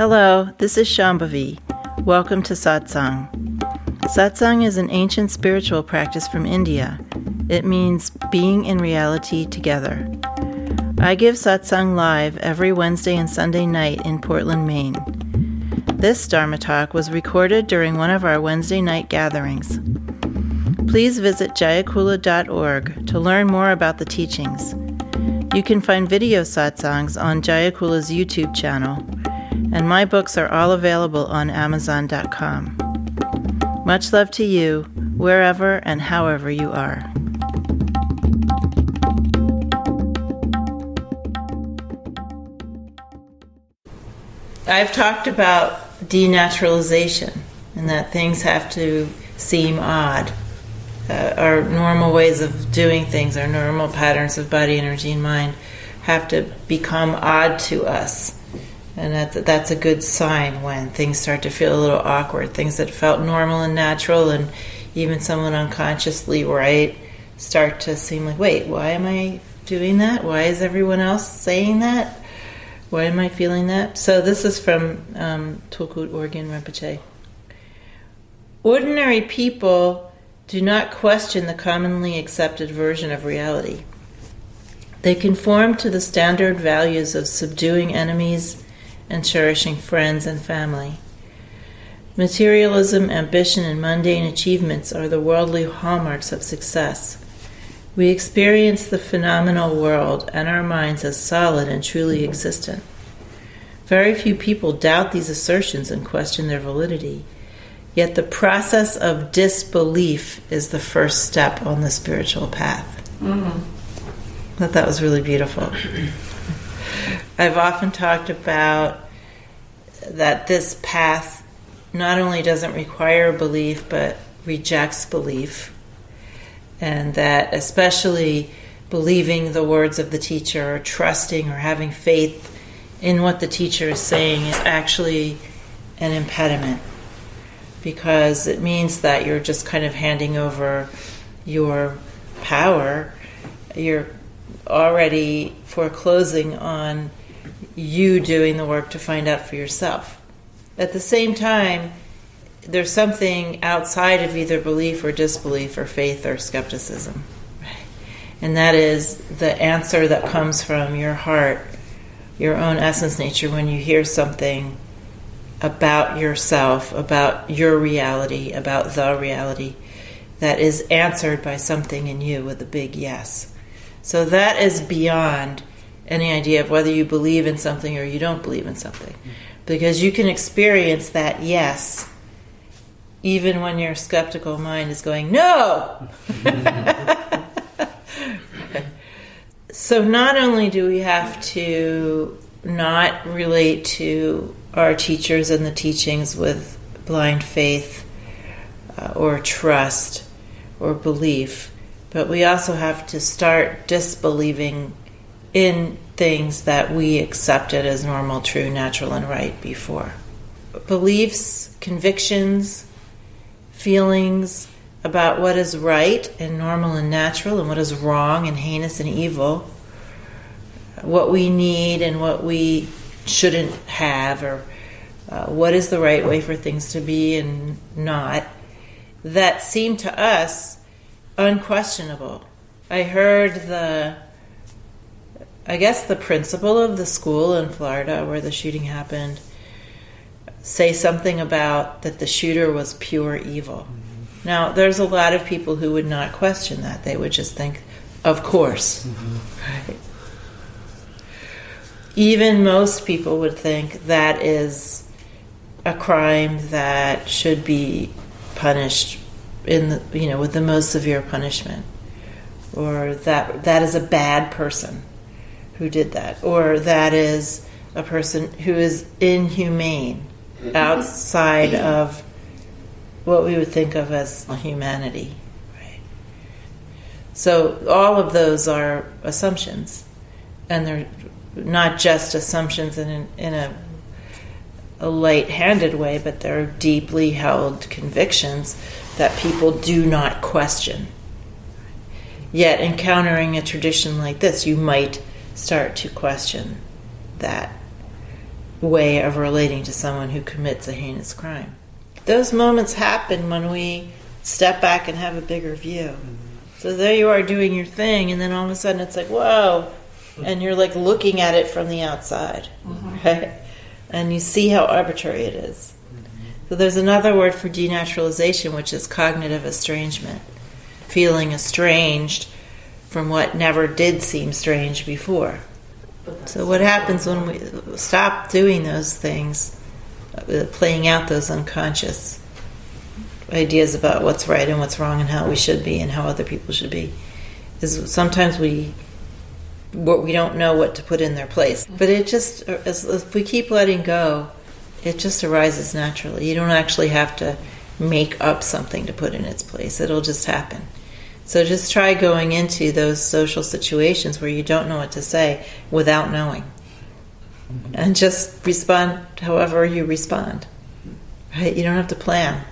Hello, this is Shambhavi. Welcome to Satsang. Satsang is an ancient spiritual practice from India. It means being in reality together. I give Satsang live every Wednesday and Sunday night in Portland, Maine. This Dharma talk was recorded during one of our Wednesday night gatherings. Please visit jayakula.org to learn more about the teachings. You can find video satsangs on Jayakula's YouTube channel, and my books are all available on Amazon.com. Much love to you, wherever and however you are. I've talked about denaturalization, and that things have to seem odd. Our normal ways of doing things, our normal patterns of body, energy, and mind have to become odd to us. And that's a good sign when things start to feel a little awkward. Things that felt normal and natural and even somewhat unconsciously right start to seem like, wait, why am I doing that? Why is everyone else saying that? Why am I feeling that? So this is from Tulku Urgyen Rinpoche. Ordinary people do not question the commonly accepted version of reality. They conform to the standard values of subduing enemies and cherishing friends and family. Materialism, ambition, and mundane achievements are the worldly hallmarks of success. We experience the phenomenal world and our minds as solid and truly existent. Very few people doubt these assertions and question their validity. Yet the process of disbelief is the first step on the spiritual path. Mm-hmm. I thought that was really beautiful. I've often talked about that this path not only doesn't require belief, but rejects belief. And that especially believing the words of the teacher, or trusting or having faith in what the teacher is saying is actually an impediment. Because it means that you're just kind of handing over your power. You're already foreclosing on you doing the work to find out for yourself. At the same time, there's something outside of either belief or disbelief or faith or skepticism. And that is the answer that comes from your heart, your own essence nature, when you hear something about yourself, about your reality, about the reality that is answered by something in you with a big yes. So that is beyond any idea of whether you believe in something or you don't believe in something. Because you can experience that yes, even when your skeptical mind is going, no! So not only do we have to not relate to our teachers and the teachings with blind faith or trust or belief, but we also have to start disbelieving in things that we accepted as normal, true, natural, and right before. Beliefs, convictions, feelings about what is right and normal and natural and what is wrong and heinous and evil, what we need and what we shouldn't have, or what is the right way for things to be and not, that seem to us unquestionable. I heard the principal of the school in Florida where the shooting happened say something about that the shooter was pure evil. Mm-hmm. Now, there's a lot of people who would not question that. They would just think, of course. Mm-hmm. Right? Even most people would think that is a crime that should be punished with the most severe punishment, or that is a bad person who did that, or that is a person who is inhumane, outside of what we would think of as humanity. Right? So all of those are assumptions, and they're not just assumptions in a light-handed way, but they're deeply held convictions that people do not question. Yet, encountering a tradition like this, you might start to question that way of relating to someone who commits a heinous crime. Those moments happen when we step back and have a bigger view. So there you are doing your thing, and then all of a sudden it's like, whoa, and you're like looking at it from the outside, right? And you see how arbitrary it is. So there's another word for denaturalization, which is cognitive estrangement, feeling estranged from what never did seem strange before. So what happens when we stop doing those things, playing out those unconscious ideas about what's right and what's wrong and how we should be and how other people should be, is sometimes we don't know what to put in their place. But it just, if we keep letting go, it just arises naturally. You don't actually have to make up something to put in its place. It'll just happen. So just try going into those social situations where you don't know what to say without knowing. And just respond however you respond. Right? You don't have to plan.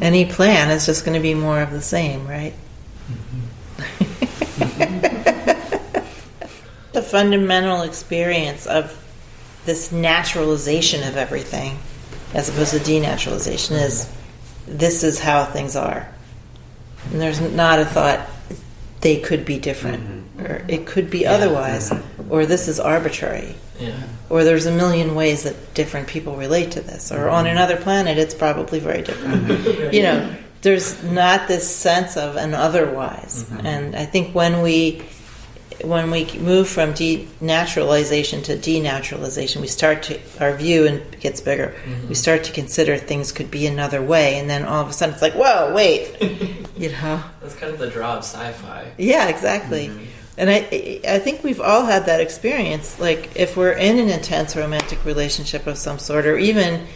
Any plan is just going to be more of the same, right? The fundamental experience of this naturalization of everything, as opposed to denaturalization, is this is how things are. And there's not a thought they could be different, or it could be otherwise, or this is arbitrary. Or there's a million ways that different people relate to this. Or on another planet, it's probably very different. There's not this sense of an otherwise. And I think when we move from denaturalization to denaturalization, our view gets bigger. We start to consider things could be another way, and then all of a sudden it's like, whoa, wait. That's kind of the draw of sci-fi. Yeah, exactly. And I think we've all had that experience. Like, if we're in an intense romantic relationship of some sort, or even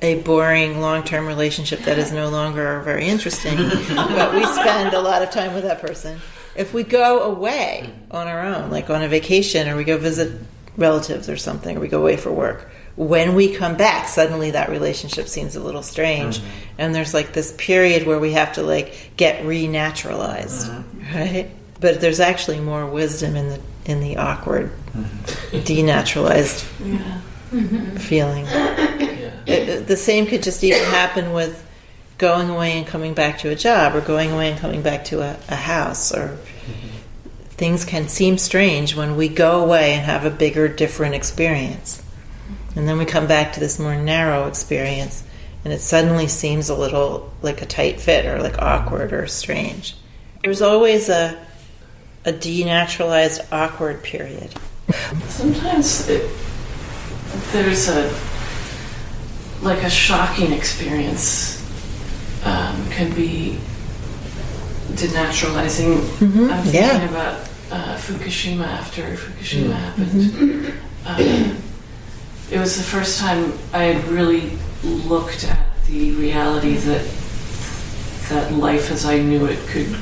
a boring long-term relationship that is no longer very interesting, but we spend a lot of time with that person. If we go away on our own, like on a vacation, or we go visit relatives or something, or we go away for work, when we come back, suddenly that relationship seems a little strange. And there's like this period where we have to like get renaturalized, right? But there's actually more wisdom in the awkward, denaturalized feeling. The same could just even happen with going away and coming back to a job, or going away and coming back to a house, or things can seem strange when we go away and have a bigger, different experience. And then we come back to this more narrow experience, and it suddenly seems a little like a tight fit, or like awkward or strange. There's always a denaturalized, awkward period. Sometimes there's a shocking experience can be denaturalizing. I'm thinking about Fukushima after Fukushima happened. It was the first time I had really looked at the reality that life as I knew it could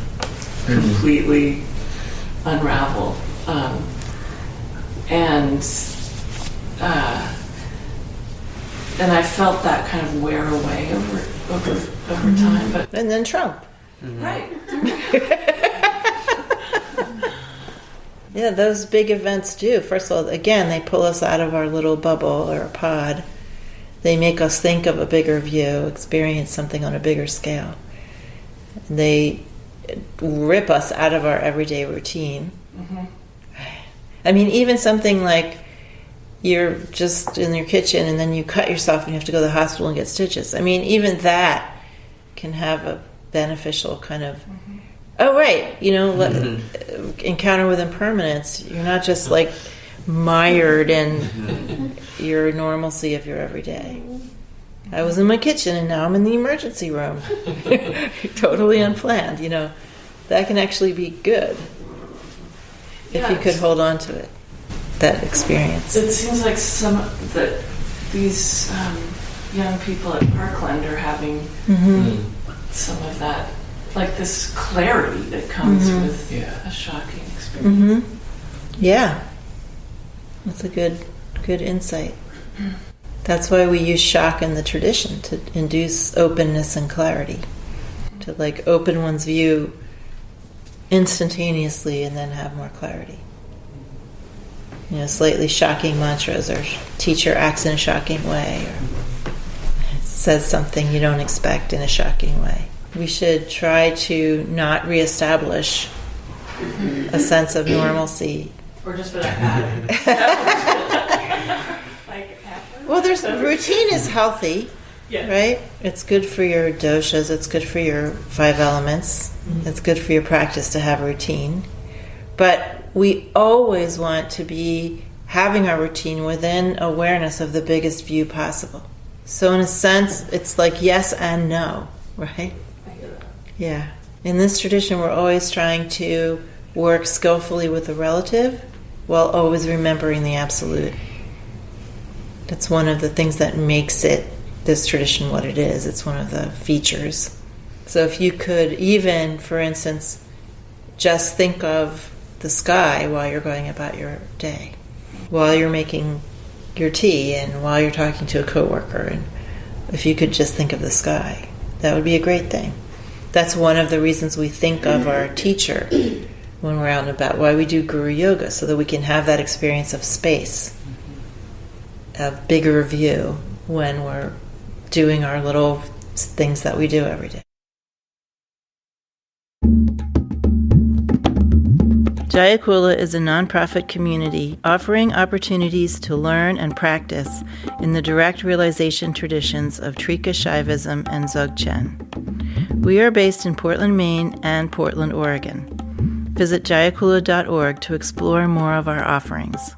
completely unravel, and I felt that kind of wear away over time. But and then Trump, right? Yeah, those big events do. First of all, again, they pull us out of our little bubble or pod. They make us think of a bigger view, experience something on a bigger scale. They rip us out of our everyday routine. I mean, even something like you're just in your kitchen and then you cut yourself and you have to go to the hospital and get stitches. I mean, even that can have a beneficial kind of, encounter with impermanence. You're not just like mired in your normalcy of your everyday. I was in my kitchen and now I'm in the emergency room. Totally unplanned, That can actually be good if you could hold on to it, that experience. It seems like these young people at Parkland are having some of that, like this clarity that comes with a shocking experience. Yeah, that's a good insight. That's why we use shock in the tradition, to induce openness and clarity, to like open one's view instantaneously and then have more clarity. slightly shocking mantras, or teacher acts in a shocking way, or says something you don't expect in a shocking way. We should try to not reestablish a sense of normalcy. Or just be like, Well, routine is healthy, right? It's good for your doshas. It's good for your 5 elements. It's good for your practice to have routine. But we always want to be having our routine within awareness of the biggest view possible. So in a sense, it's like yes and no, right? I hear that. Yeah. In this tradition, we're always trying to work skillfully with the relative while always remembering the absolute. That's one of the things that makes this tradition what it is. It's one of the features. So if you could even, for instance, just think of the sky while you're going about your day, while you're making your tea, and while you're talking to a coworker, and if you could just think of the sky, that would be a great thing. That's one of the reasons we think of our teacher when we're out and about, why we do Guru Yoga, so that we can have that experience of space, of bigger view when we're doing our little things that we do every day. Jayakula is a nonprofit community offering opportunities to learn and practice in the direct realization traditions of Trika Shaivism and Dzogchen. We are based in Portland, Maine and Portland, Oregon. Visit jayakula.org to explore more of our offerings.